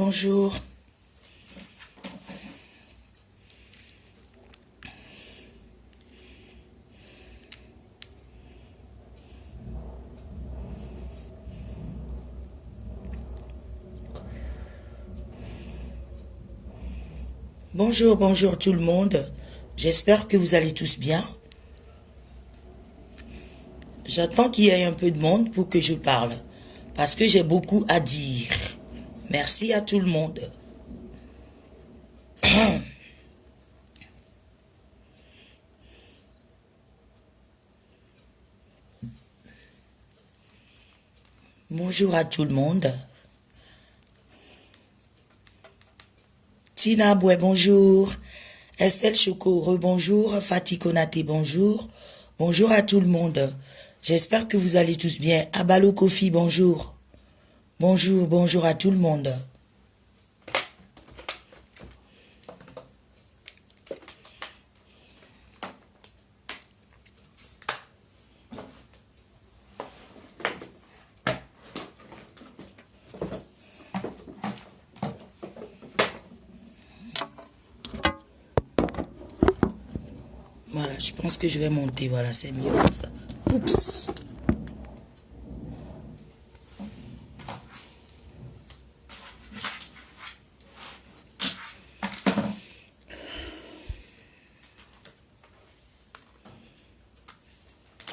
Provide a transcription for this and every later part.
bonjour. Bonjour, bonjour tout le monde. J'espère que vous allez tous bien. J'attends qu'il y ait un peu de monde pour que je parle, parce que j'ai beaucoup à dire. Merci à tout le monde. Bonjour à tout le monde. Tina Boué, bonjour. Estelle Choco, rebonjour. Fatih Konaté, bonjour. Bonjour à tout le monde. J'espère que vous allez tous bien. Abalo Kofi, bonjour. Bonjour, bonjour à tout le monde. Voilà, je pense que je vais monter. Voilà, c'est mieux comme ça. Oups.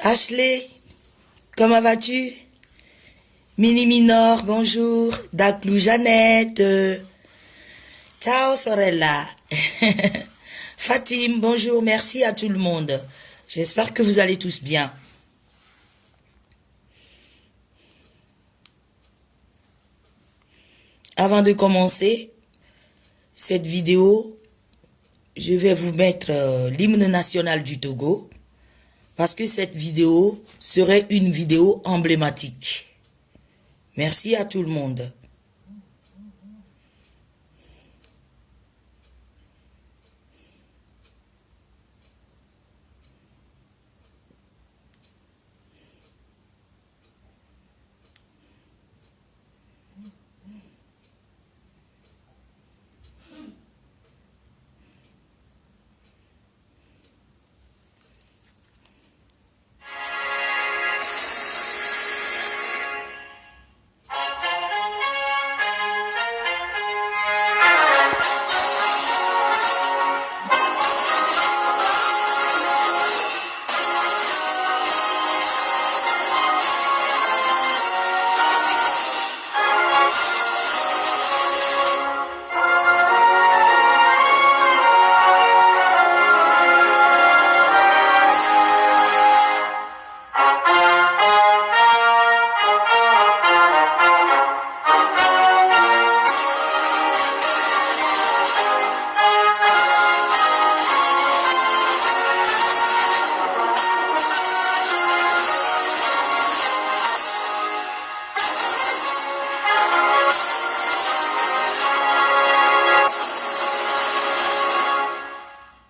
Ashley, comment vas-tu? Mini Minor, bonjour. Daclou Jeannette. Ciao Sorella. Fatim, bonjour, merci à tout le monde. J'espère que vous allez tous bien. Avant de commencer cette vidéo, je vais vous mettre l'hymne national du Togo, parce que cette vidéo serait une vidéo emblématique. Merci à tout le monde.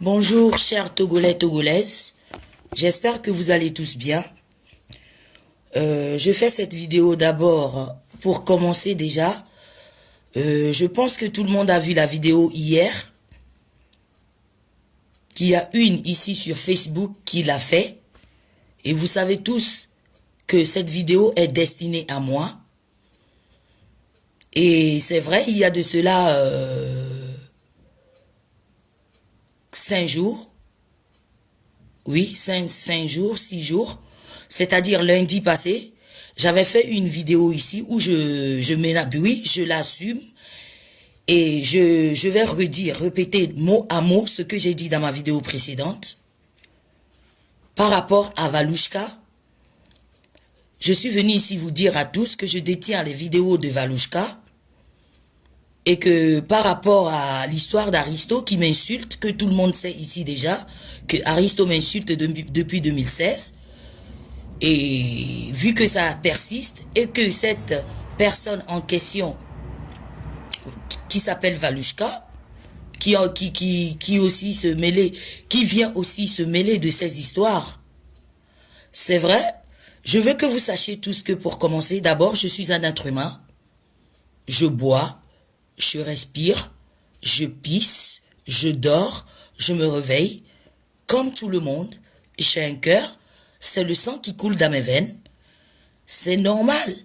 Bonjour chers Togolais, Togolaises, j'espère que vous allez tous bien. Je fais cette vidéo d'abord pour commencer déjà. Je pense que tout le monde a vu la vidéo hier. Qu'il y a une ici sur Facebook qui l'a fait. Et vous savez tous que cette vidéo est destinée à moi. Et c'est vrai, il y a de cela 5 jours, oui, 5 jours, 6 jours, c'est-à-dire lundi passé, j'avais fait une vidéo ici où oui, je l'assume et je vais répéter mot à mot ce que j'ai dit dans ma vidéo précédente par rapport à Valouchka. Je suis venu ici vous dire à tous que je détiens les vidéos de Valouchka. Et que par rapport à l'histoire d'Aristo qui m'insulte, que tout le monde sait ici déjà, que Aristo m'insulte depuis 2016, et vu que ça persiste, et que cette personne en question, qui s'appelle Valouchka, qui aussi se mêler, qui vient aussi se mêler de ces histoires, c'est vrai, je veux que vous sachiez tous que pour commencer, d'abord, je suis un être humain, je bois, je respire, je pisse, je dors, je me réveille. Comme tout le monde, j'ai un cœur, c'est le sang qui coule dans mes veines. C'est normal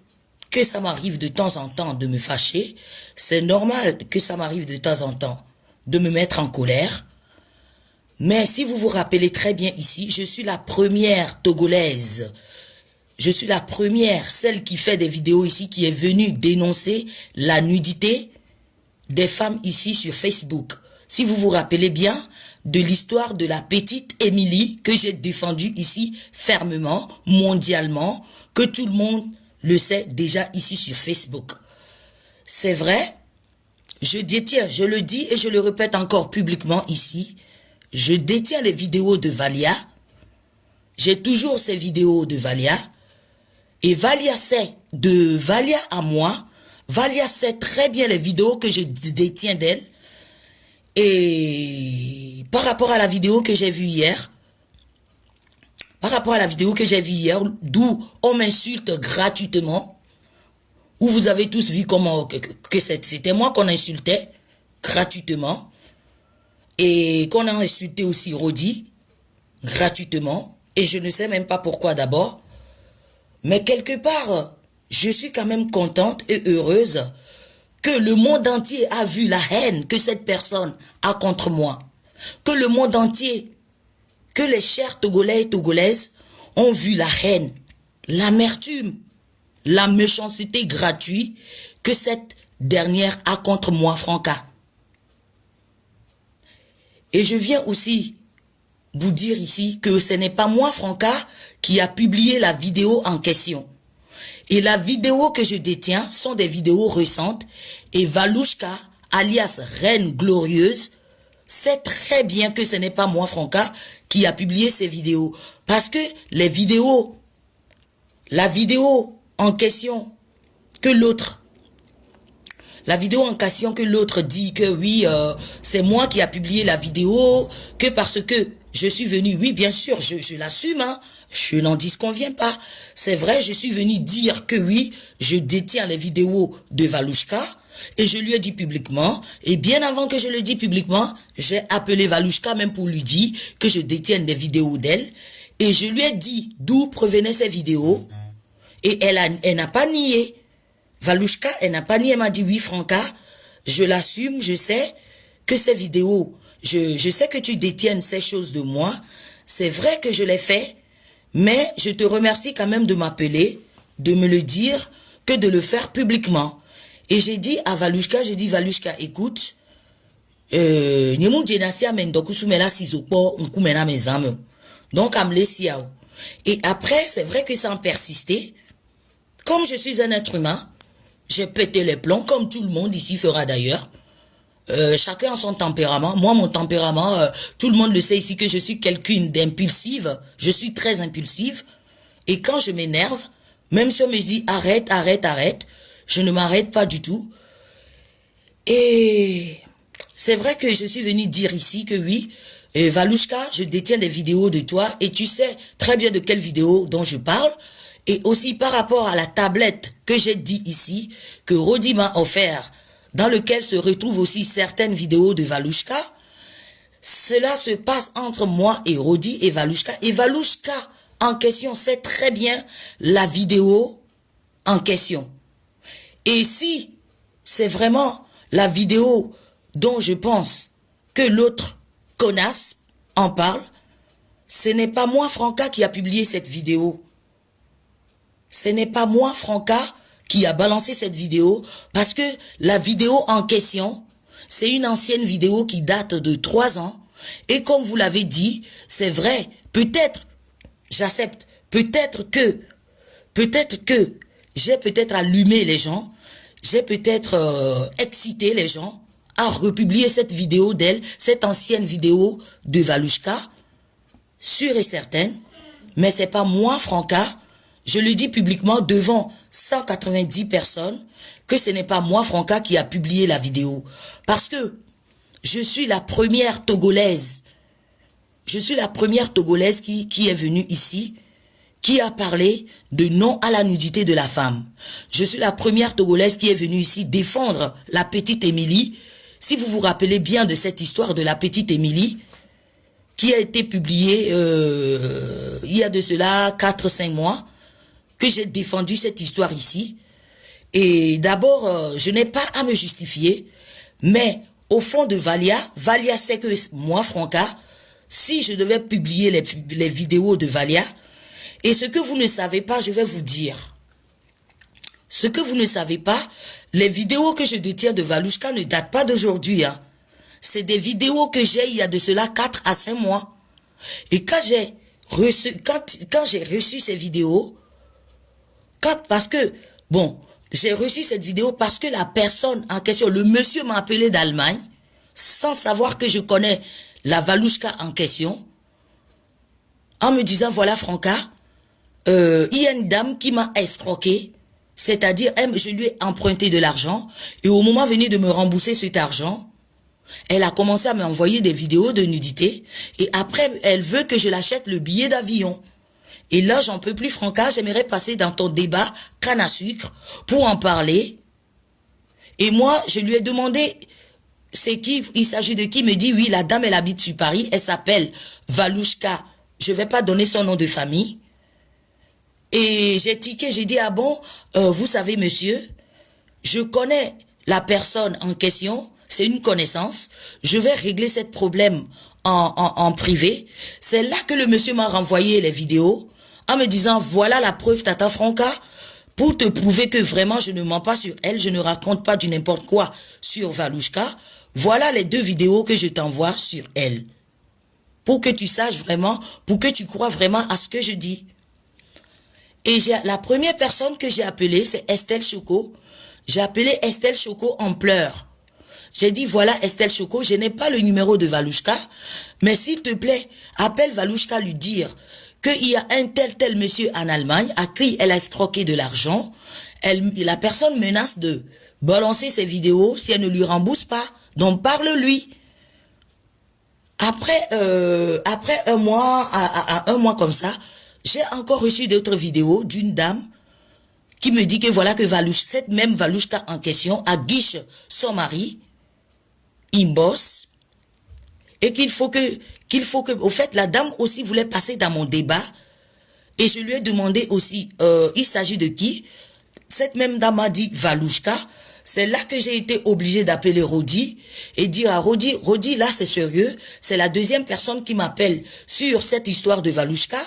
que ça m'arrive de temps en temps de me fâcher. C'est normal que ça m'arrive de temps en temps de me mettre en colère. Mais si vous vous rappelez très bien ici, je suis la première Togolaise. Je suis la première, celle qui fait des vidéos ici, qui est venue dénoncer la nudité des femmes ici sur Facebook. Si vous vous rappelez bien de l'histoire de la petite Émilie que j'ai défendue ici fermement, mondialement, que tout le monde le sait déjà ici sur Facebook. C'est vrai, je détiens, je le dis et je le répète encore publiquement ici, je détiens les vidéos de Valia. J'ai toujours ces vidéos de Valia. Et Valia sait, de Valia à moi, Valia sait très bien les vidéos que je détiens d'elle. Et par rapport à la vidéo que j'ai vue hier, d'où on m'insulte gratuitement, où vous avez tous vu comment que c'était moi qu'on insultait gratuitement, et qu'on a insulté aussi Rodi gratuitement, et je ne sais même pas pourquoi d'abord, mais quelque part, je suis quand même contente et heureuse que le monde entier a vu la haine que cette personne a contre moi. Que le monde entier, que les chers Togolais et Togolaises ont vu la haine, l'amertume, la méchanceté gratuite que cette dernière a contre moi, Franca. Et je viens aussi vous dire ici que ce n'est pas moi, Franca, qui a publié la vidéo en question. Et la vidéo que je détiens sont des vidéos récentes. Et Valouchka, alias Reine Glorieuse, sait très bien que ce n'est pas moi, Franca, qui a publié ces vidéos. Parce que la vidéo en question que l'autre, dit que oui, c'est moi qui a publié la vidéo, que parce que je suis venu, oui, bien sûr, je l'assume, hein. Je n'en disconviens pas. C'est vrai, je suis venu dire que oui, je détiens les vidéos de Valouchka et je lui ai dit publiquement, et bien avant que je le dise publiquement, j'ai appelé Valouchka même pour lui dire que je détiens des vidéos d'elle et je lui ai dit d'où provenaient ces vidéos et elle n'a pas nié. Valouchka, elle n'a pas nié, elle m'a dit oui, Franca, je l'assume, je sais que ces vidéos, je sais que tu détiens ces choses de moi, c'est vrai que je l'ai fait. Mais je te remercie quand même de m'appeler, de me le dire, que de le faire publiquement. Et j'ai dit à Valouchka, écoute, donc, et après, c'est vrai que ça a persisté. Comme je suis un être humain, j'ai pété les plombs, comme tout le monde ici fera d'ailleurs. Chacun a son tempérament. Moi, mon tempérament, tout le monde le sait ici que je suis quelqu'une d'impulsive. Je suis très impulsive. Et quand je m'énerve, même si on me dit arrête, je ne m'arrête pas du tout. Et c'est vrai que je suis venue dire ici que oui, Valouchka, je détiens des vidéos de toi et tu sais très bien de quelle vidéo dont je parle. Et aussi par rapport à la tablette que j'ai dit ici, que Rodi m'a offert, dans lequel se retrouvent aussi certaines vidéos de Valouchka. Cela se passe entre moi et Rodi et Valouchka. Et Valouchka en question sait très bien la vidéo en question. Et si c'est vraiment la vidéo dont je pense que l'autre connasse en parle, ce n'est pas moi, Franca, qui a publié cette vidéo. Ce n'est pas moi, Franca, qui a balancé cette vidéo, parce que la vidéo en question, c'est une ancienne vidéo qui date de 3 ans, et comme vous l'avez dit, c'est vrai, peut-être, j'accepte, peut-être que j'ai peut-être allumé les gens, j'ai peut-être excité les gens à republier cette vidéo d'elle, cette ancienne vidéo de Valouchka, sûre et certaine, mais c'est pas moi, Franca. Je le dis publiquement devant 190 personnes que ce n'est pas moi, Franca, qui a publié la vidéo. Parce que je suis la première Togolaise. Je suis la première Togolaise qui est venue ici, qui a parlé de non à la nudité de la femme. Je suis la première Togolaise qui est venue ici défendre la petite Émilie. Si vous vous rappelez bien de cette histoire de la petite Émilie, qui a été publiée il y a de cela 4-5 mois, que j'ai défendu cette histoire ici. Et d'abord, je n'ai pas à me justifier, mais au fond de Valia, Valia sait que moi, Franca, si je devais publier les vidéos de Valia, et ce que vous ne savez pas, je vais vous dire. Ce que vous ne savez pas, les vidéos que je détiens de Valouchka ne datent pas d'aujourd'hui. Hein. C'est des vidéos que j'ai il y a de cela 4 à 5 mois. Et quand j'ai reçu ces vidéos, parce que, bon, j'ai reçu cette vidéo parce que la personne en question, le monsieur m'a appelé d'Allemagne, sans savoir que je connais la Valouchka en question, en me disant, voilà Franca, il y a une dame qui m'a escroqué, c'est-à-dire, je lui ai emprunté de l'argent, et au moment venu de me rembourser cet argent, elle a commencé à m'envoyer des vidéos de nudité, et après, elle veut que je l'achète le billet d'avion. Et là, j'en peux plus, Franca, j'aimerais passer dans ton débat canne à sucre pour en parler. Et moi, je lui ai demandé, c'est qui, il s'agit de qui, il me dit, oui, la dame, elle habite sur Paris, elle s'appelle Valouchka, je vais pas donner son nom de famille. Et j'ai tiqué, j'ai dit, ah bon, vous savez, monsieur, je connais la personne en question, c'est une connaissance, je vais régler ce problème en privé. C'est là que le monsieur m'a renvoyé les vidéos, en me disant, voilà la preuve, Tata Franca, pour te prouver que vraiment je ne mens pas sur elle, je ne raconte pas du n'importe quoi sur Valouchka, voilà les 2 vidéos que je t'envoie sur elle. Pour que tu saches vraiment, pour que tu crois vraiment à ce que je dis. Et la première personne que j'ai appelée, c'est Estelle Choco. J'ai appelé Estelle Choco en pleurs. J'ai dit, voilà Estelle Choco, je n'ai pas le numéro de Valouchka, mais s'il te plaît, appelle Valouchka lui dire qu'il y a un tel monsieur en Allemagne à qui elle a escroqué de l'argent. La personne menace de balancer ses vidéos si elle ne lui rembourse pas. Donc parle-lui. Après un mois, à un mois comme ça, j'ai encore reçu d'autres vidéos d'une dame qui me dit que voilà que cette même Valouchka en question a guiche son mari, il bosse, et qu'il faut que, au fait, la dame aussi voulait passer dans mon débat, et je lui ai demandé aussi, il s'agit de qui? Cette même dame a dit Valouchka. C'est là que j'ai été obligé d'appeler Rodi et dire à Rodi, là c'est sérieux, c'est la 2e personne qui m'appelle sur cette histoire de Valouchka.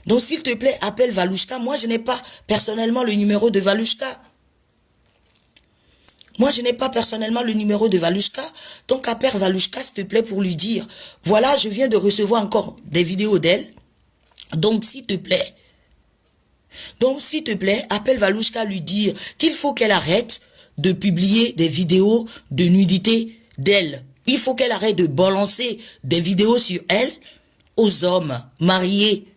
Donc s'il te plaît, appelle Valouchka. Moi je n'ai pas personnellement le numéro de Valouchka. Moi je n'ai pas personnellement le numéro de Valouchka. Donc appelle Valouchka s'il te plaît pour lui dire, voilà je viens de recevoir encore des vidéos d'elle. Donc s'il te plaît, appelle Valouchka lui dire qu'il faut qu'elle arrête de publier des vidéos de nudité d'elle. Il faut qu'elle arrête de balancer des vidéos sur elle aux hommes mariés.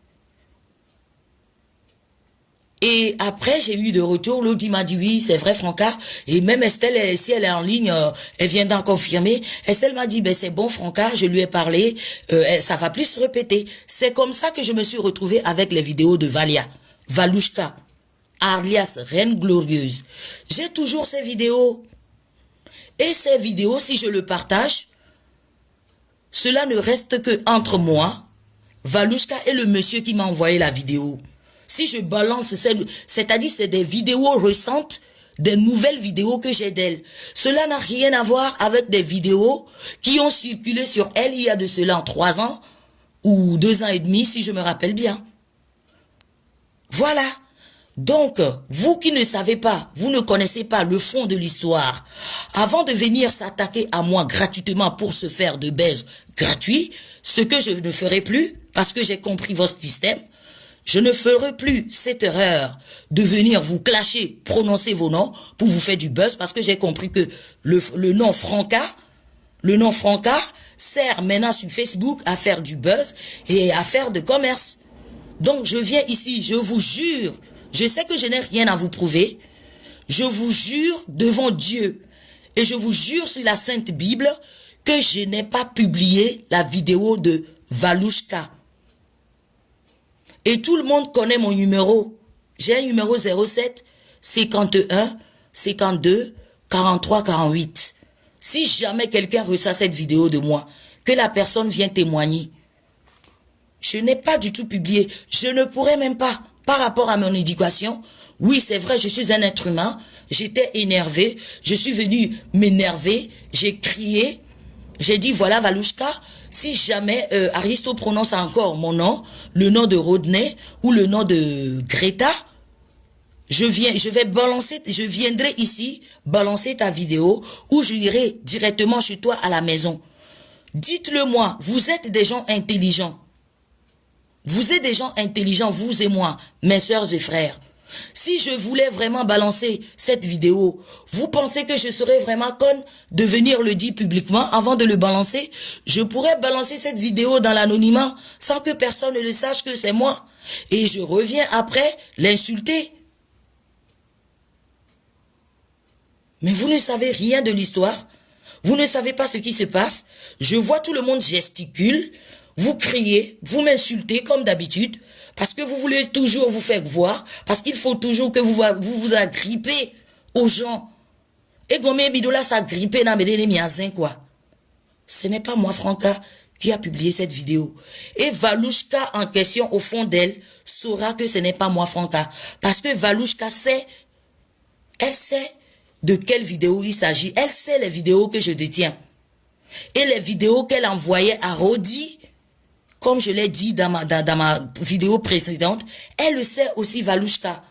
Et après, j'ai eu de retour, l'autre m'a dit oui, c'est vrai Franca, et même Estelle, si elle est en ligne, elle vient d'en confirmer. Estelle m'a dit, ben c'est bon Franca, je lui ai parlé, ça va plus se répéter. C'est comme ça que je me suis retrouvée avec les vidéos de Valouchka, alias Reine Glorieuse. J'ai toujours ces vidéos. Et ces vidéos, si je le partage, cela ne reste que entre moi, Valouchka et le monsieur qui m'a envoyé la vidéo. Si je balance, c'est-à-dire c'est des vidéos récentes, des nouvelles vidéos que j'ai d'elle. Cela n'a rien à voir avec des vidéos qui ont circulé sur elle il y a de cela 3 ans ou 2 ans et demi, si je me rappelle bien. Voilà. Donc, vous qui ne savez pas, vous ne connaissez pas le fond de l'histoire, avant de venir s'attaquer à moi gratuitement pour se faire de baise gratuit, ce que je ne ferai plus, parce que j'ai compris votre système, je ne ferai plus cette erreur de venir vous clasher, prononcer vos noms pour vous faire du buzz, parce que j'ai compris que le nom Franca sert maintenant sur Facebook à faire du buzz et à faire de commerce. Donc, je viens ici, je vous jure, je sais que je n'ai rien à vous prouver. Je vous jure devant Dieu et je vous jure sur la Sainte Bible que je n'ai pas publié la vidéo de Valouchka. Et tout le monde connaît mon numéro. J'ai un numéro 07 51 52 43 48. Si jamais quelqu'un reçoit cette vidéo de moi, que la personne vienne témoigner. Je n'ai pas du tout publié. Je ne pourrais même pas, par rapport à mon éducation. Oui, c'est vrai, je suis un être humain. J'étais énervé. Je suis venu m'énerver. J'ai crié. J'ai dit, voilà, Valouchka, si jamais Aristo prononce encore mon nom, le nom de Rodney ou le nom de Greta, je viendrai ici balancer ta vidéo ou je irai directement chez toi à la maison. Dites-le moi, vous êtes des gens intelligents. Vous êtes des gens intelligents, vous et moi, mes sœurs et frères. Si je voulais vraiment balancer cette vidéo, vous pensez que je serais vraiment conne de venir le dire publiquement avant de le balancer? Je pourrais balancer cette vidéo dans l'anonymat sans que personne ne le sache que c'est moi. Et je reviens après l'insulter. Mais vous ne savez rien de l'histoire. Vous ne savez pas ce qui se passe. Je vois tout le monde gesticule. Vous criez, vous m'insultez comme d'habitude. Parce que vous voulez toujours vous faire voir. Parce qu'il faut toujours que vous agrippez aux gens. Et Gomé Midola s'agrippez dans les miazins, quoi. Ce n'est pas moi, Franca, qui a publié cette vidéo. Et Valouchka, en question, au fond d'elle, saura que ce n'est pas moi, Franca. Parce que Valouchka sait, elle sait de quelle vidéo il s'agit. Elle sait les vidéos que je détiens. Et les vidéos qu'elle envoyait à Rodi, comme je l'ai dit dans ma vidéo précédente, elle le sait aussi, Valouchka.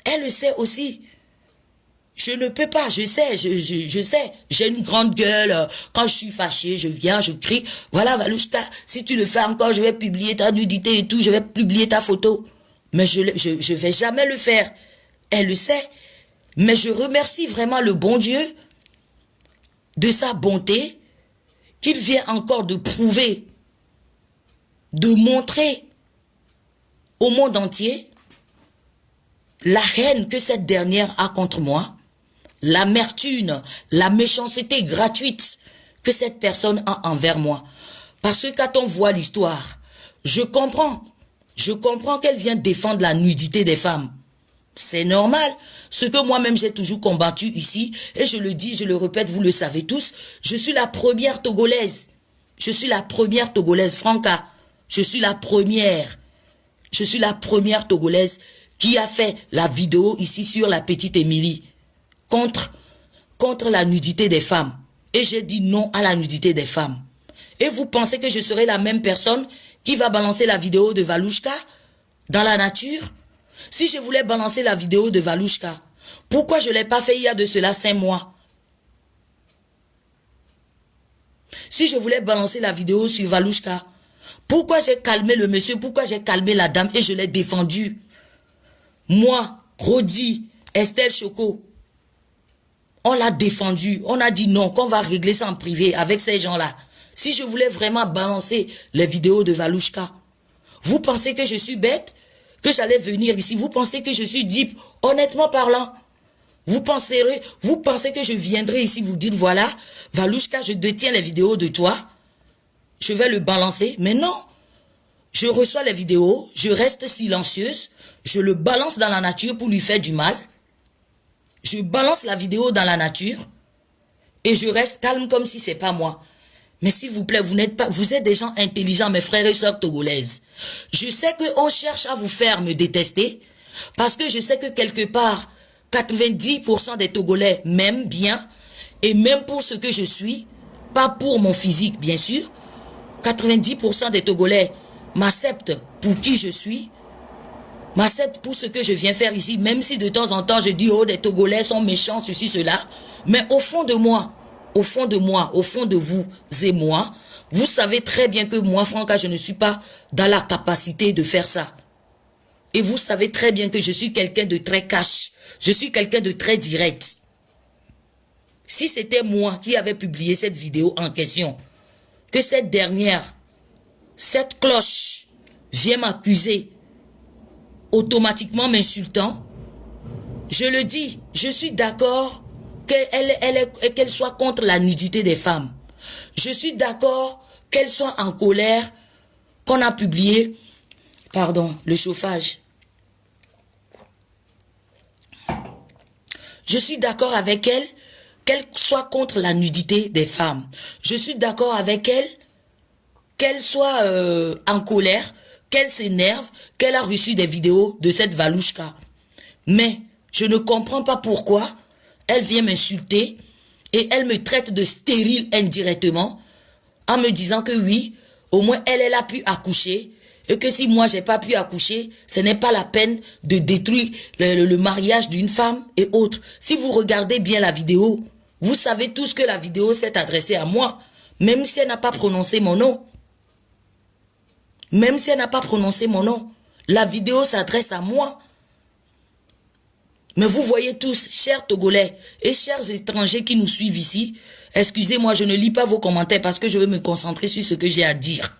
Elle le sait aussi. Je ne peux pas, je sais, je sais. J'ai une grande gueule. Quand je suis fâchée, je viens, je crie. Voilà, Valouchka, si tu le fais encore, je vais publier ta nudité et tout, je vais publier ta photo. Mais je vais jamais le faire. Elle le sait. Mais je remercie vraiment le bon Dieu de sa bonté qu'il vient encore de prouver, de montrer au monde entier la haine que cette dernière a contre moi, l'amertume, la méchanceté gratuite que cette personne a envers moi. Parce que quand on voit l'histoire, je comprends qu'elle vient défendre la nudité des femmes. C'est normal. Ce que moi-même j'ai toujours combattu ici, et je le dis, je le répète, vous le savez tous, je suis la première Togolaise. Je suis la première Togolaise, Franca. Je suis la première. Je suis la première Togolaise qui a fait la vidéo ici sur la petite Émilie contre la nudité des femmes. Et j'ai dit non à la nudité des femmes. Et vous pensez que je serai la même personne qui va balancer la vidéo de Valouchka dans la nature? Si je voulais balancer la vidéo de Valouchka, pourquoi je ne l'ai pas fait il y a de cela 5 mois? Si je voulais balancer la vidéo sur Valouchka, pourquoi j'ai calmé le monsieur, pourquoi j'ai calmé la dame et je l'ai défendu? Moi, Rodi, Estelle Choco, on l'a défendu, on a dit non, qu'on va régler ça en privé avec ces gens-là. Si je voulais vraiment balancer les vidéos de Valouchka, vous pensez que je suis bête? Que j'allais venir ici, vous pensez que je suis deep, honnêtement parlant? Vous pensez que je viendrai ici vous dire, voilà, Valouchka, je détiens les vidéos de toi, je vais le balancer, mais non. Je reçois les vidéos, je reste silencieuse, je le balance dans la nature pour lui faire du mal. Je balance la vidéo dans la nature et je reste calme comme si c'est pas moi. Mais s'il vous plaît, vous êtes des gens intelligents, mes frères et sœurs togolaises. Je sais qu'on cherche à vous faire me détester parce que je sais que quelque part, 90% des Togolais m'aiment bien et même pour ce que je suis, pas pour mon physique bien sûr. 90% des Togolais m'acceptent pour qui je suis, m'acceptent pour ce que je viens faire ici, même si de temps en temps je dis, oh, des Togolais sont méchants, ceci, cela. Mais au fond de moi, au fond de vous et moi, vous savez très bien que moi, Franca, je ne suis pas dans la capacité de faire ça. Et vous savez très bien que je suis quelqu'un de très cash. Je suis quelqu'un de très direct. Si c'était moi qui avais publié cette vidéo en question, que cette dernière, cette cloche, vient m'accuser, automatiquement m'insultant, je le dis, je suis d'accord qu'elle soit contre la nudité des femmes. Je suis d'accord qu'elle soit en colère, qu'on a publié Pardon, le chauffage. Je suis d'accord avec elle, qu'elle soit contre la nudité des femmes. Je suis d'accord avec elle, qu'elle soit en colère, qu'elle s'énerve, qu'elle a reçu des vidéos de cette Valouchka. Mais je ne comprends pas pourquoi elle vient m'insulter et elle me traite de stérile indirectement en me disant que oui, au moins elle a pu accoucher et que si moi j'ai pas pu accoucher, ce n'est pas la peine de détruire le mariage d'une femme et autres. Si vous regardez bien la vidéo, vous savez tous que la vidéo s'est adressée à moi, même si elle n'a pas prononcé mon nom. Même si elle n'a pas prononcé mon nom, la vidéo s'adresse à moi. Mais vous voyez tous, chers Togolais et chers étrangers qui nous suivent ici, excusez-moi, je ne lis pas vos commentaires parce que je veux me concentrer sur ce que j'ai à dire.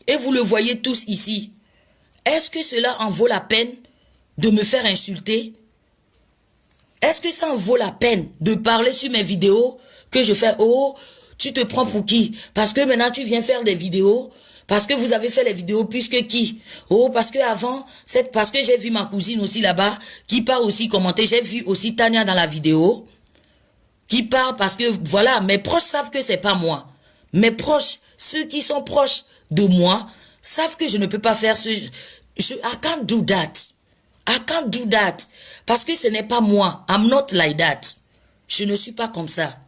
Et vous le voyez tous ici. Est-ce que cela en vaut la peine de me faire insulter? Est-ce que ça en vaut la peine de parler sur mes vidéos que je fais? Oh, tu te prends pour qui? Parce que maintenant tu viens faire des vidéos. Parce que vous avez fait les vidéos plus que qui? Oh, parce que avant, c'est parce que j'ai vu ma cousine aussi là-bas, qui part aussi commenter. J'ai vu aussi Tania dans la vidéo, qui part parce que, voilà, mes proches savent que c'est pas moi. Mes proches, ceux qui sont proches de moi, savent que je ne peux pas faire ce... I can't do that. I can't do that. Parce que ce n'est pas moi. I'm not like that. Je ne suis pas comme ça.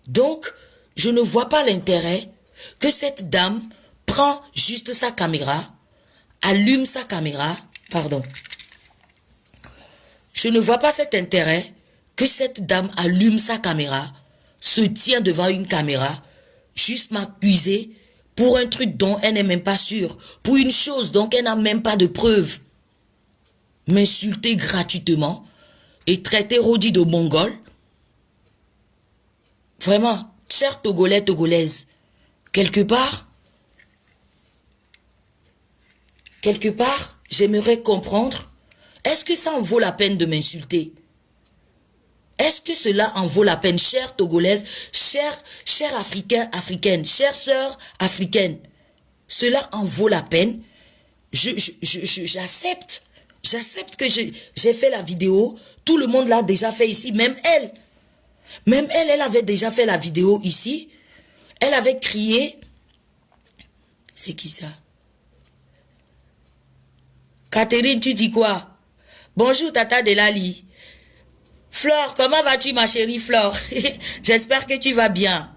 Donc, je ne vois pas l'intérêt que cette dame prend juste sa caméra, allume sa caméra, pardon. Je ne vois pas cet intérêt que cette dame allume sa caméra, se tient devant une caméra, juste m'accuser pour un truc dont elle n'est même pas sûre, pour une chose dont elle n'a même pas de preuve. M'insulter gratuitement et traiter Rodi de mongol. Vraiment, chers Togolais, Togolaises, quelque part, j'aimerais comprendre, est-ce que ça en vaut la peine de m'insulter? Est-ce que cela en vaut la peine, chères Togolaises, chers Africains, Africaines, chères sœurs africaines? Cela en vaut la peine? J'accepte. J'accepte que j'ai fait la vidéo. Tout le monde l'a déjà fait ici. Même elle. Même elle, elle avait déjà fait la vidéo ici. Elle avait crié. C'est qui ça? Catherine, tu dis quoi? Bonjour Tata Delali. Flore, comment vas-tu ma chérie Flore? J'espère que tu vas bien.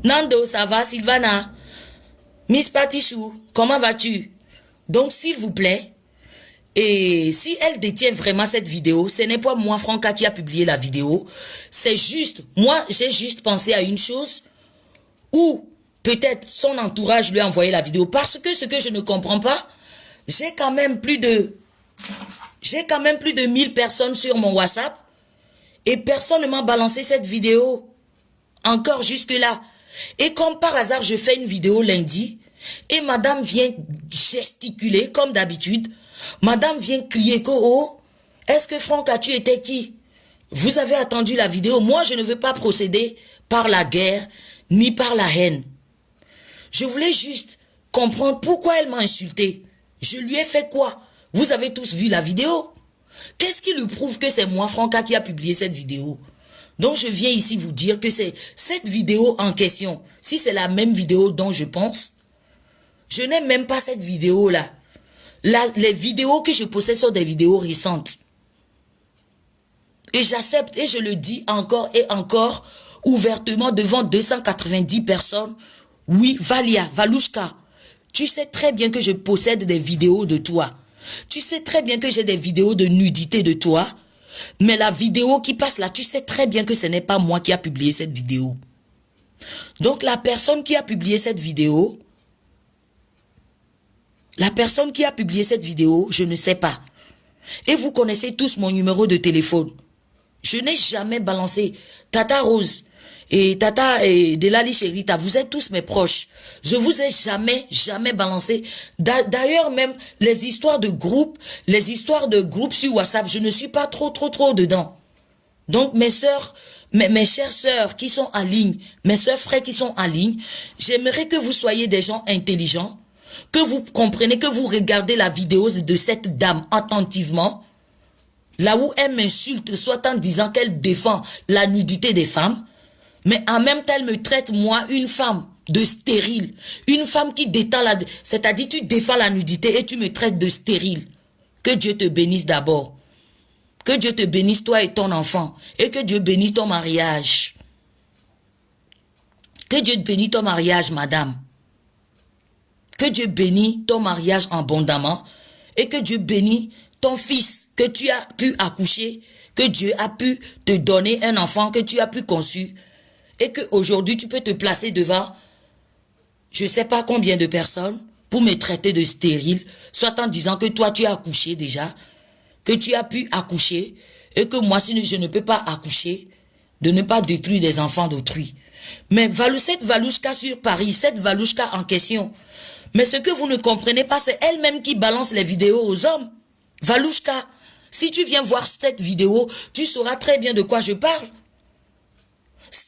Nando, ça va? Sylvana? Miss Patichou, comment vas-tu? Donc s'il vous plaît, et si elle détient vraiment cette vidéo, ce n'est pas moi Franca qui a publié la vidéo, c'est juste, moi j'ai juste pensé à une chose, ou peut-être son entourage lui a envoyé la vidéo, parce que ce que je ne comprends pas, j'ai quand même plus de 1000 personnes sur mon WhatsApp, et personne ne m'a balancé cette vidéo, encore jusque-là. Et comme par hasard, je fais une vidéo lundi, et madame vient gesticuler, comme d'habitude. Madame vient crier que, oh, est-ce que Franck, as-tu été qui? Vous avez attendu la vidéo. Moi, je ne veux pas procéder par la guerre, ni par la haine. Je voulais juste comprendre pourquoi elle m'a insulté. Je lui ai fait quoi? Vous avez tous vu la vidéo. Qu'est-ce qui lui prouve que c'est moi, Franca, qui a publié cette vidéo? Donc, je viens ici vous dire que c'est cette vidéo en question. Si c'est la même vidéo dont je pense, je n'ai même pas cette vidéo-là. Les vidéos que je possède sont des vidéos récentes. Et j'accepte et je le dis encore et encore ouvertement devant 290 personnes. Oui, Valia, Valouchka, tu sais très bien que je possède des vidéos de toi. Tu sais très bien que j'ai des vidéos de nudité de toi. Mais la vidéo qui passe là, tu sais très bien que ce n'est pas moi qui a publié cette vidéo. Donc la personne qui a publié cette vidéo, je ne sais pas. Et vous connaissez tous mon numéro de téléphone. Je n'ai jamais balancé. Tata Rose et Tata Delali Chérita, vous êtes tous mes proches. Je vous ai jamais balancé. D'ailleurs, même les histoires de groupe sur WhatsApp, je ne suis pas trop dedans. Donc, mes sœurs, mes chères sœurs qui sont en ligne, mes sœurs frères qui sont en ligne, j'aimerais que vous soyez des gens intelligents. que vous comprenez, que vous regardez la vidéo de cette dame attentivement, là où elle m'insulte, soit en disant qu'elle défend la nudité des femmes, mais en même temps, elle me traite, moi, une femme de stérile. Une femme qui détend la... C'est-à-dire, tu défends la nudité et tu me traites de stérile. Que Dieu te bénisse d'abord. Que Dieu te bénisse, toi et ton enfant. Et que Dieu bénisse ton mariage. Que Dieu te bénisse ton mariage, madame. Que Dieu bénisse ton mariage abondamment. Et que Dieu bénisse ton fils que tu as pu accoucher. Que Dieu a pu te donner un enfant que tu as pu conçu. Et qu'aujourd'hui, tu peux te placer devant, je ne sais pas combien de personnes, pour me traiter de stérile, soit en disant que toi, tu as accouché déjà, que tu as pu accoucher, et que moi, si je ne peux pas accoucher, de ne pas détruire des enfants d'autrui. Mais cette Valouchka sur Paris, cette Valouchka en question, mais ce que vous ne comprenez pas, c'est elle-même qui balance les vidéos aux hommes. Valouchka, si tu viens voir cette vidéo, tu sauras très bien de quoi je parle.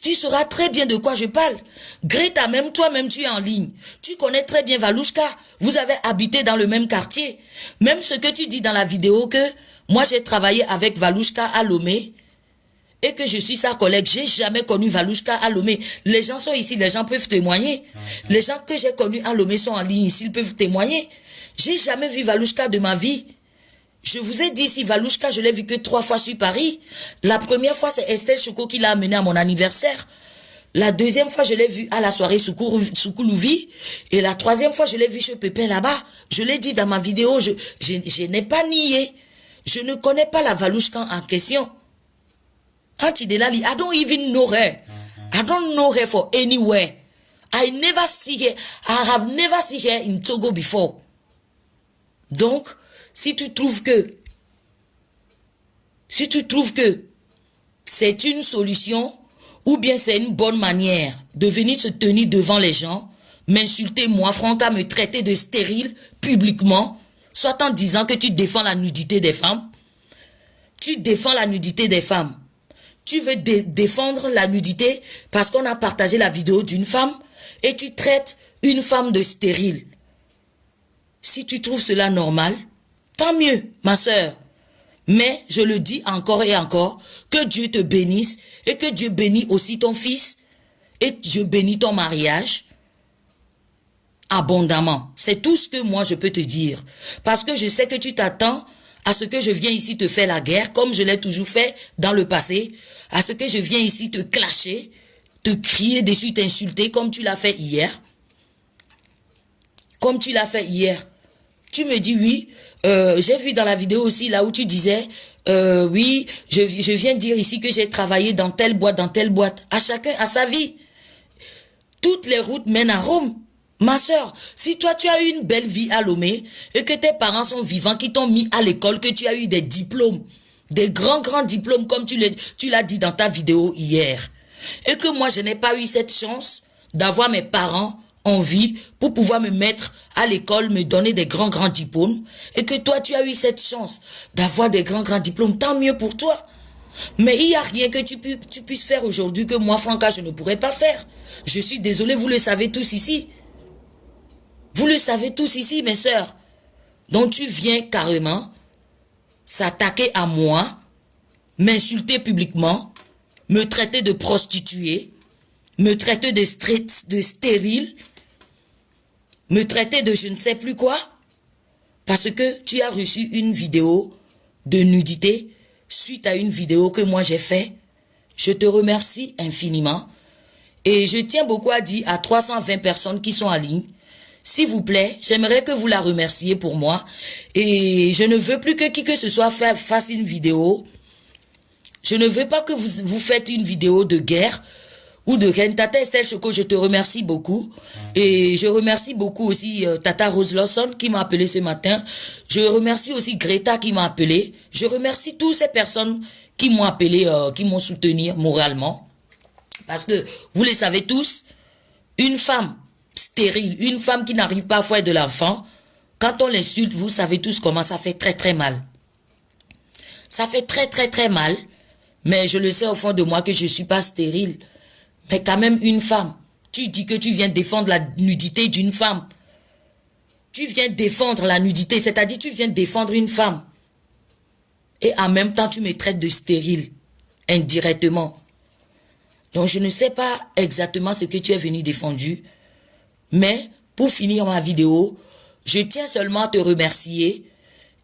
Tu sauras très bien de quoi je parle. Greta, même toi-même, tu es en ligne. Tu connais très bien Valouchka. Vous avez habité dans le même quartier. Même ce que tu dis dans la vidéo que moi, j'ai travaillé avec Valouchka à Lomé et que je suis sa collègue. J'ai jamais connu Valouchka à Lomé. Les gens sont ici, les gens peuvent témoigner. Les gens que j'ai connus à Lomé sont en ligne ici, ils peuvent témoigner. J'ai jamais vu Valouchka de ma vie. Je vous ai dit, si Valouchka, je l'ai vu que 3 fois sur Paris. La première fois, c'est Estelle Choco qui l'a amené à mon anniversaire. La deuxième fois, je l'ai vu à la soirée Soukoulouvi. Et la troisième fois, je l'ai vu chez Pépin là-bas. Je l'ai dit dans ma vidéo, je n'ai pas nié. Je ne connais pas la Valouchka en question. Auntie Delali, I don't even know her. I don't know her for anywhere. I never see her. I have never seen her in Togo before. Donc, si tu trouves que c'est une solution ou bien c'est une bonne manière de venir se tenir devant les gens, m'insulter moi, Franca, me traiter de stérile publiquement, soit en disant que tu défends la nudité des femmes, tu défends la nudité des femmes, tu veux défendre la nudité parce qu'on a partagé la vidéo d'une femme et tu traites une femme de stérile. Si tu trouves cela normal, tant mieux, ma sœur. Mais je le dis encore et encore, que Dieu te bénisse et que Dieu bénisse aussi ton fils et Dieu bénisse ton mariage abondamment. C'est tout ce que moi je peux te dire. Parce que je sais que tu t'attends à ce que je viens ici te faire la guerre, comme je l'ai toujours fait dans le passé, à ce que je viens ici te clasher, te crier dessus, t'insulter comme tu l'as fait hier. Comme tu l'as fait hier. Tu me dis oui, j'ai vu dans la vidéo aussi là où tu disais, oui, je viens dire ici que j'ai travaillé dans telle boîte, à chacun à sa vie. Toutes les routes mènent à Rome. Ma soeur, si toi tu as eu une belle vie à Lomé et que tes parents sont vivants, qui t'ont mis à l'école, que tu as eu des diplômes, des grands diplômes comme tu l'as dit dans ta vidéo hier, et que moi je n'ai pas eu cette chance d'avoir mes parents en vie pour pouvoir me mettre à l'école, me donner des grands diplômes, et que toi tu as eu cette chance d'avoir des grands diplômes, tant mieux pour toi. Mais il n'y a rien que tu puisses faire aujourd'hui que moi, Franca, je ne pourrais pas faire. Je suis désolée, vous le savez tous ici. Vous le savez tous ici, mes sœurs. Donc tu viens carrément s'attaquer à moi, m'insulter publiquement, me traiter de prostituée, me traiter de stérile, me traiter de je ne sais plus quoi, parce que tu as reçu une vidéo de nudité suite à une vidéo que moi j'ai fait. Je te remercie infiniment et je tiens beaucoup à dire à 320 personnes qui sont en ligne, s'il vous plaît, j'aimerais que vous la remerciez pour moi et je ne veux plus que qui que ce soit fasse une vidéo. Je ne veux pas que vous faites une vidéo de guerre ou de haine. Tata Estelle Choco, je te remercie beaucoup. Et je remercie beaucoup aussi Tata Rose Lawson qui m'a appelé ce matin. Je remercie aussi Greta qui m'a appelé. Je remercie toutes ces personnes qui m'ont appelé, qui m'ont soutenu moralement. Parce que, vous le savez tous, une femme stérile, une femme qui n'arrive pas à faire de l'enfant, quand on l'insulte, vous savez tous comment ça fait très mal. Ça fait très mal. Mais je le sais au fond de moi que je ne suis pas stérile. Mais quand même une femme, tu dis que tu viens défendre la nudité d'une femme. Tu viens défendre la nudité, c'est-à-dire tu viens défendre une femme. Et en même temps, tu me traites de stérile, indirectement. Donc, je ne sais pas exactement ce que tu es venu défendre. Mais, pour finir ma vidéo, je tiens seulement à te remercier.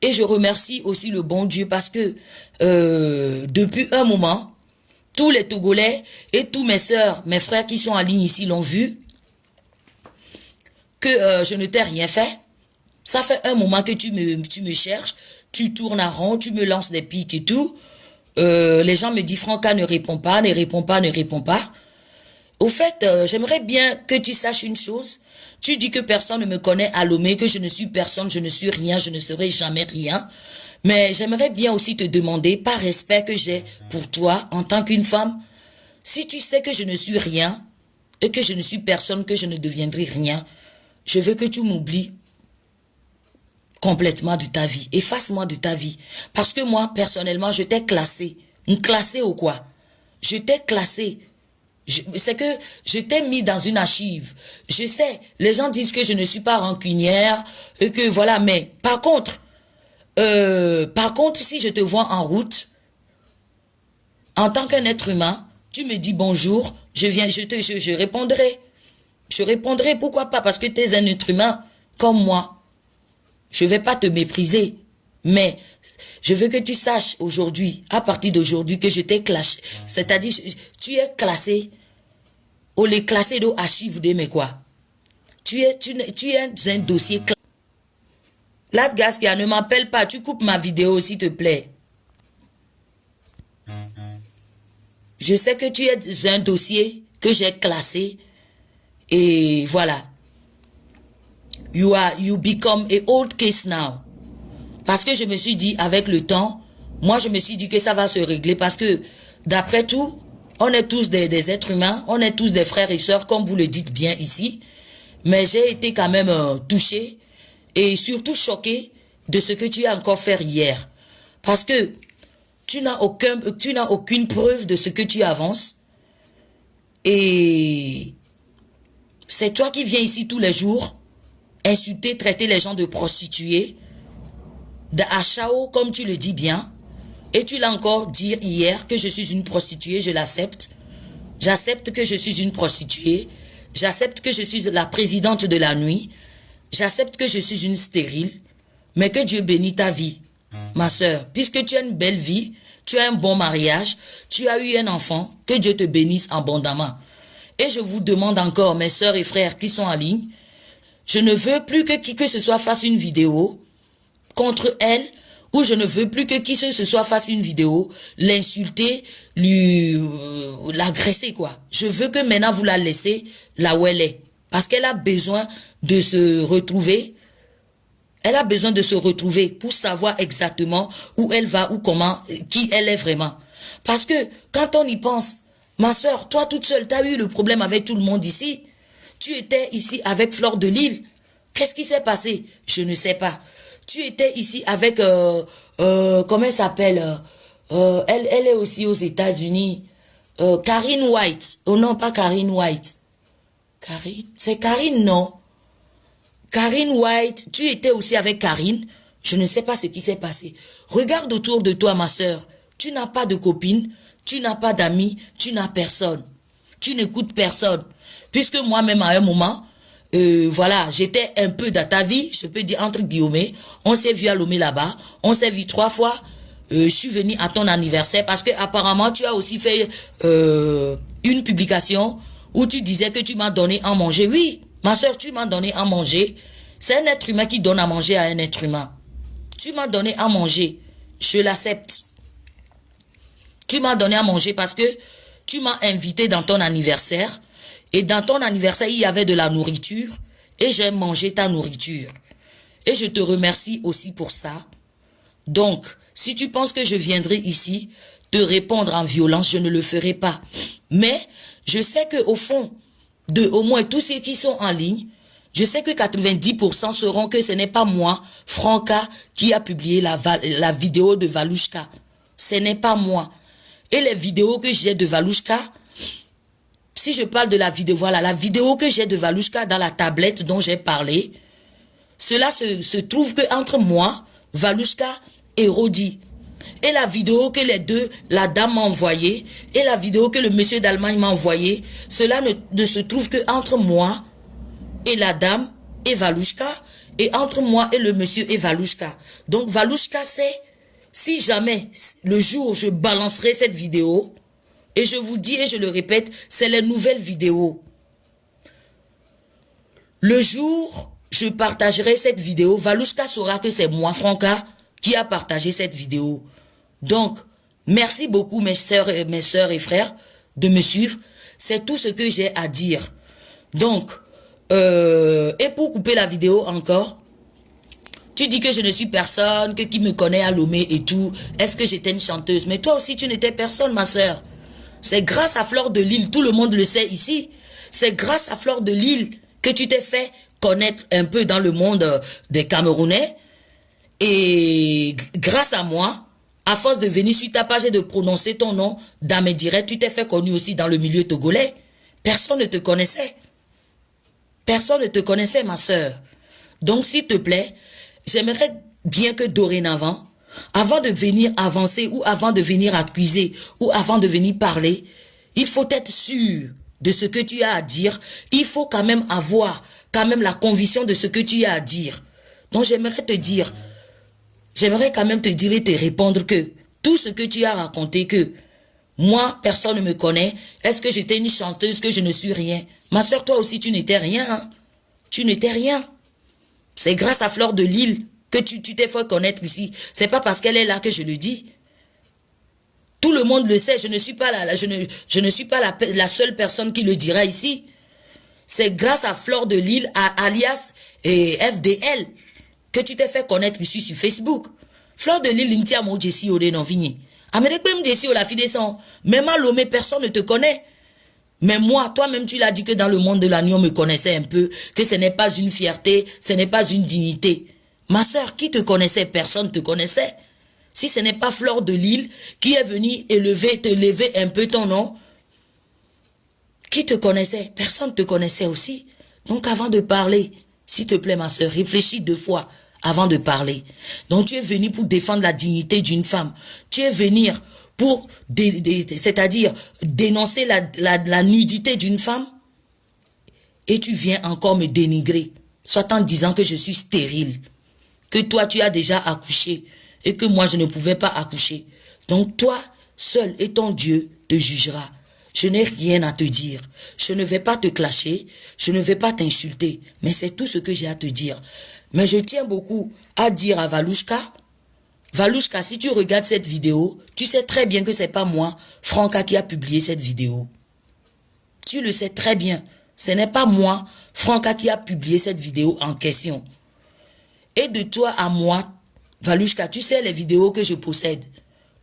Et je remercie aussi le bon Dieu parce que depuis un moment, tous les Togolais et tous mes sœurs, mes frères qui sont en ligne ici l'ont vu que je ne t'ai rien fait. Ça fait un moment que tu me cherches, tu tournes en rond, tu me lances des piques et tout. Les gens me disent Franca ne répond pas, ne répond pas, ne répond pas. Au fait, j'aimerais bien que tu saches une chose. Tu dis que personne ne me connaît à Lomé, que je ne suis personne, je ne suis rien, je ne serai jamais rien. Mais j'aimerais bien aussi te demander, par respect que j'ai pour toi en tant qu'une femme, si tu sais que je ne suis rien et que je ne suis personne, que je ne deviendrai rien, je veux que tu m'oublies complètement de ta vie. Efface-moi de ta vie. Parce que moi, personnellement, je t'ai classé. Classé ou quoi? Je t'ai classé. C'est que je t'ai mis dans une archive. Je sais, les gens disent que je ne suis pas rancunière et que voilà, mais par contre, si je te vois en route, en tant qu'un être humain, tu me dis bonjour, je répondrai. Je répondrai, pourquoi pas, parce que tu es un être humain comme moi. Je vais pas te mépriser, mais je veux que tu saches aujourd'hui, à partir d'aujourd'hui, que je t'ai classé. C'est-à-dire, tu es classé, ou les classés de archives de mais quoi. Tu es un dossier classé. Là, Gaskia, ne m'appelle pas, tu coupes ma vidéo, s'il te plaît. Je sais que tu es un dossier que j'ai classé, et voilà. You become a old case now. Parce que je me suis dit, avec le temps, moi je me suis dit que ça va se régler parce que, d'après tout, on est tous des êtres humains, on est tous des frères et sœurs, comme vous le dites bien ici. Mais j'ai été quand même touché et surtout choqué de ce que tu as encore fait hier. Parce que tu n'as aucune preuve de ce que tu avances. Et c'est toi qui viens ici tous les jours insulter, traiter les gens de prostituées, d'achao, comme tu le dis bien. Et tu l'as encore dit hier que je suis une prostituée, je l'accepte. J'accepte que je suis une prostituée. J'accepte que je suis la présidente de la nuit. J'accepte que je suis une stérile. Mais que Dieu bénisse ta vie, ma sœur. Puisque tu as une belle vie, tu as un bon mariage, tu as eu un enfant, que Dieu te bénisse abondamment. Et je vous demande encore, mes sœurs et frères qui sont en ligne, je ne veux plus que qui que ce soit fasse une vidéo contre elle, ou je ne veux plus que qui que ce soit fasse une vidéo, l'insulter, l'agresser quoi. Je veux que maintenant vous la laissez là où elle est. Parce qu'elle a besoin de se retrouver. Elle a besoin de se retrouver pour savoir exactement où elle va, ou comment, qui elle est vraiment. Parce que quand on y pense, ma soeur, toi toute seule, tu as eu le problème avec tout le monde ici. Tu étais ici avec Fleur de Lille. Qu'est-ce qui s'est passé? Je ne sais pas. Tu étais ici avec, comment elle s'appelle? Elle est aussi aux États-Unis. Karine White. Oh non, pas Karine White. Karine? C'est Karine, non? Karine White. Tu étais aussi avec Karine. Je ne sais pas ce qui s'est passé. Regarde autour de toi, ma soeur. Tu n'as pas de copine. Tu n'as pas d'amis. Tu n'as personne. Tu n'écoutes personne. Puisque moi-même, à un moment, voilà, j'étais un peu dans ta vie, je peux dire entre guillemets. On s'est vu à Lomé là-bas. On s'est vu 3 fois. Je suis venu à ton anniversaire parce que apparemment tu as aussi fait une publication où tu disais que tu m'as donné à manger. Oui, ma soeur, tu m'as donné à manger. C'est un être humain qui donne à manger à un être humain. Tu m'as donné à manger. Je l'accepte. Tu m'as donné à manger parce que tu m'as invité dans ton anniversaire. Et dans ton anniversaire, il y avait de la nourriture. Et j'ai mangé ta nourriture. Et je te remercie aussi pour ça. Donc, si tu penses que je viendrai ici te répondre en violence, je ne le ferai pas. Mais, je sais qu'au fond, de au moins tous ceux qui sont en ligne, je sais que 90% sauront que ce n'est pas moi, Franca, qui a publié la vidéo de Valouchka. Ce n'est pas moi. Et les vidéos que j'ai de Valouchka, si je parle de la vidéo, voilà, la vidéo que j'ai de Valouchka dans la tablette dont j'ai parlé, cela se trouve que entre moi, Valouchka et Rodi. Et la vidéo que la dame m'a envoyée, et la vidéo que le monsieur d'Allemagne m'a envoyée, cela ne se trouve que entre moi et la dame et Valouchka, et entre moi et le monsieur et Valouchka. Donc Valouchka sait, si jamais le jour où je balancerai cette vidéo, et je vous dis et je le répète, c'est les nouvelles vidéos. Le jour je partagerai cette vidéo, Valouchka saura que c'est moi, Franca, qui a partagé cette vidéo. Donc, merci beaucoup mes sœurs et frères de me suivre. C'est tout ce que j'ai à dire. Donc, et pour couper la vidéo encore, tu dis que je ne suis personne, que qui me connaît à Lomé et tout. Est-ce que j'étais une chanteuse? Mais toi aussi, tu n'étais personne, ma sœur. C'est grâce à Fleur de Lille, tout le monde le sait ici. C'est grâce à Fleur de Lille que tu t'es fait connaître un peu dans le monde des Camerounais. Et grâce à moi, à force de venir sur ta page et de prononcer ton nom dans mes directs, tu t'es fait connu aussi dans le milieu togolais. Personne ne te connaissait. Personne ne te connaissait, ma sœur. Donc, s'il te plaît, j'aimerais bien que dorénavant, avant de venir avancer ou avant de venir accuser ou avant de venir parler, il faut être sûr de ce que tu as à dire. Il faut quand même avoir quand même la conviction de ce que tu as à dire. Donc, j'aimerais quand même te dire et te répondre que tout ce que tu as raconté, que moi, personne ne me connaît, est-ce que j'étais une chanteuse, que je ne suis rien? Ma soeur, toi aussi, tu n'étais rien. Hein? Tu n'étais rien. C'est grâce à Fleur de Lille que tu t'es fait connaître ici. C'est pas parce qu'elle est là que je le dis. Tout le monde le sait. Je ne suis pas la seule personne qui le dira ici. C'est grâce à Fleur de Lille, alias FDL, que tu t'es fait connaître ici sur Facebook. Fleur de Lille, l'intia mo Jessie Ode non vigné. Amérique même Jessie la fille des sons. Même à Lomé, personne ne te connaît. Mais moi, toi-même, tu l'as dit que dans le monde de l'agneau, on me connaissait un peu, que ce n'est pas une fierté, ce n'est pas une dignité. Ma sœur, qui te connaissait? Personne ne te connaissait. Si ce n'est pas Fleur de Lille qui est venue te lever un peu ton nom, qui te connaissait? Personne ne te connaissait aussi. Donc avant de parler, s'il te plaît ma sœur, réfléchis 2 fois avant de parler. Donc tu es venu pour défendre la dignité d'une femme. Tu es venu pour, c'est-à-dire dénoncer la nudité d'une femme. Et tu viens encore me dénigrer, soit en disant que je suis stérile, que toi tu as déjà accouché et que moi je ne pouvais pas accoucher. Donc toi, seul et ton Dieu te jugera. Je n'ai rien à te dire. Je ne vais pas te clasher. Je ne vais pas t'insulter. Mais c'est tout ce que j'ai à te dire. Mais je tiens beaucoup à dire à Valouchka. Valouchka, si tu regardes cette vidéo, tu sais très bien que c'est pas moi, Franca, qui a publié cette vidéo. Tu le sais très bien. Ce n'est pas moi, Franca, qui a publié cette vidéo en question. Et de toi à moi, Valouchka, tu sais les vidéos que je possède.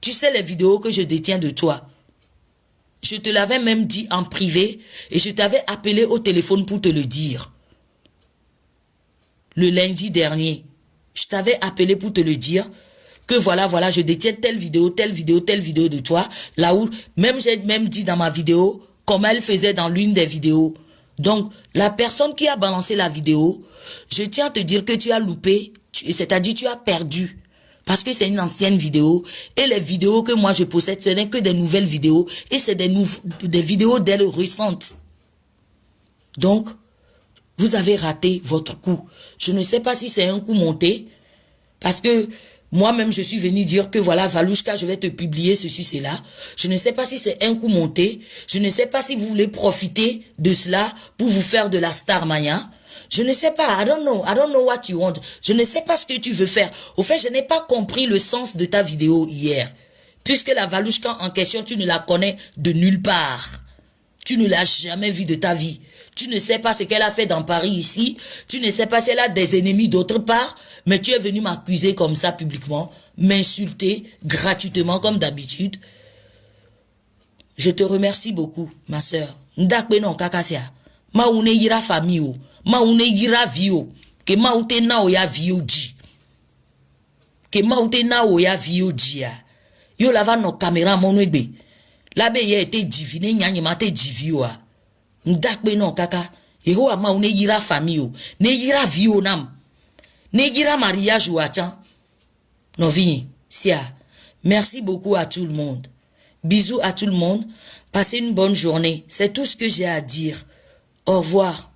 Tu sais les vidéos que je détiens de toi. Je te l'avais même dit en privé et je t'avais appelé au téléphone pour te le dire. Le lundi dernier, je t'avais appelé pour te le dire que voilà, je détiens telle vidéo de toi. Là où, j'ai même dit dans ma vidéo comment elle faisait dans l'une des vidéos. Donc, la personne qui a balancé la vidéo, je tiens à te dire que tu as loupé, c'est-à-dire tu as perdu. Parce que c'est une ancienne vidéo. Et les vidéos que moi je possède, ce n'est que des nouvelles vidéos. Et c'est des vidéos d'elle récentes. Donc, vous avez raté votre coup. Je ne sais pas si c'est un coup monté. Parce que moi-même, je suis venu dire que voilà, Valouchka, je vais te publier ceci, cela. Je ne sais pas si c'est un coup monté. Je ne sais pas si vous voulez profiter de cela pour vous faire de la star mania. Je ne sais pas, I don't know what you want. Je ne sais pas ce que tu veux faire. Au fait, je n'ai pas compris le sens de ta vidéo hier. Puisque la Valouchka en question, tu ne la connais de nulle part. Tu ne l'as jamais vue de ta vie. Tu ne sais pas ce qu'elle a fait dans Paris ici. Tu ne sais pas si elle a des ennemis d'autre part. Mais tu es venu m'accuser comme ça publiquement, m'insulter gratuitement comme d'habitude. Je te remercie beaucoup, ma sœur. Ndakwe non kakasia. Ma une yira famille o. Ma une yira vie o. Que ma ute na o ya vie o ji. Que ma ute na o ya vie o ji ya. Yo lava no caméra mon ebe. La be ye te divine nyanyi ma te divi o a. Ndakwe non kaka. Yeho ma une yira famille o. Ne yira vie o nam. Negira mariage ou attends. Non, viens. Sia. Merci beaucoup à tout le monde. Bisous à tout le monde. Passez une bonne journée. C'est tout ce que j'ai à dire. Au revoir.